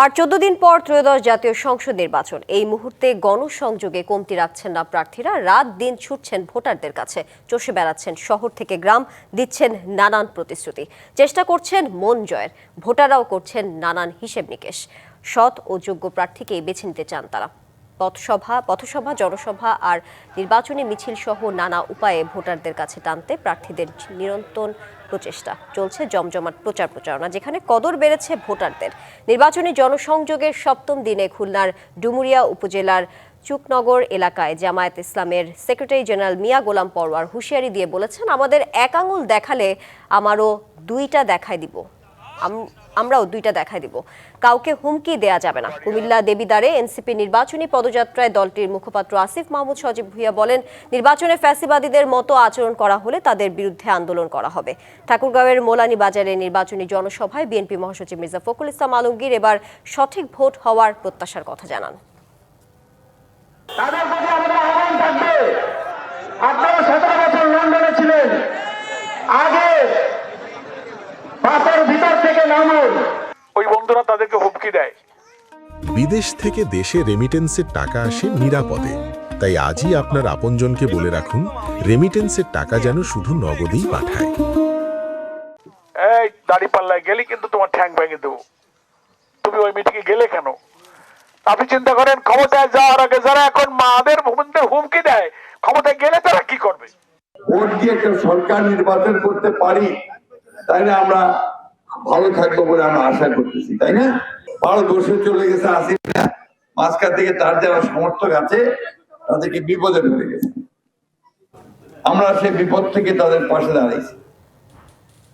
আর 14 দিন পর ত্রয়োদশ জাতীয় সংসদ নির্বাচন। এই মুহূর্তে গণসংযোগে কমতি রাখছেন না প্রার্থীরা। রাত দিন ছুটছেন ভোটারদের কাছে, চষে বেড়াচ্ছেন শহর থেকে গ্রাম, দিচ্ছেন নানান প্রতিশ্রুতি, চেষ্টা করছেন মন জয়ের। ভোটাররাও করছেন নানান হিসেব নিকেশ। সৎ ও যোগ্য প্রার্থীকেই বেছে নিতে চান তারা। পথসভা, জনসভা আর নির্বাচনী মিছিল সহ নানা উপায়ে ভোটারদের কাছে টানতে প্রার্থীদের নিরন্তর প্রচেষ্টা। চলছে জমজমাট প্রচারণা, যেখানে কদর বেড়েছে ভোটারদের। নির্বাচনী জনসংযোগের সপ্তম দিনে খুলনার ডুমুরিয়া উপজেলার চুকনগর এলাকায় জামায়াত ইসলামের সেক্রেটারি জেনারেল মিয়া গোলাম পরোয়ার হুঁশিয়ারি দিয়ে বলেছেন, আমাদের এক আঙুল দেখালে আমরাও দুইটা দেখাই দিব। কাউকে হুমকি দেয়া যাবে না। কুমিল্লা দেবিদ্বারে এনসিপি নির্বাচনী পদযাত্রায় দলটির মুখপাত্র আসিফ মাহমুদ সজীব ভুইয়া বলেন, নির্বাচনে ফ্যাসিবাদীদের মতো আচরণ করা হলে তাদের বিরুদ্ধে আন্দোলন করা হবে। ঠাকুরগাঁওয়ের মোলানি বাজারে নির্বাচনী জনসভায় বিএনপি মহাসচিব মির্জা ফখরুল ইসলাম আলমগীর এবার সঠিক ভোট হওয়ার প্রত্যাশার কথা জানান। আপনারা 17 বছর লন্ডনে ছিলেন, আগে বাসের ভিতর থেকে নামুন। ওই বন্ধুরা তাদেরকে হুমকি দেয়। বিদেশ থেকে দেশে রেমিটেন্সের টাকা আসে নিরাপদে। তাই আজই আপনার আপনজনকে বলে রাখুন, রেমিটেন্সের টাকা যেন শুধু নগদেই পাঠায়। এই দাড়িপাল্লায় গেলে কিন্তু তোমার ঠ্যাং ভেঙে দেবো। তুমি ওই মিটিংয়ে গেলে কেন? আপনি চিন্তা করেন, ক্ষমতায় যাওয়ার আগে যারা এখন মাদের ভূমিদের হুমকি দেয়, ক্ষমতায় গেলে তারা কি করবে? ভোট দিয়ে একটা সরকার নির্বাচন করতে পারি, তাইলে আমরা ভালো থাকবো বলে আমরা আশা করতেছি, তাই না? ভারতবর্ষে চলে গেছে হাসিনা, মাঝখান থেকে তার যারা সমর্থক আছে তাদেরকে বিপদে ফেলে গেছে। আমরা সেই বিপদ থেকে তাদের পাশে দাঁড়াইছি।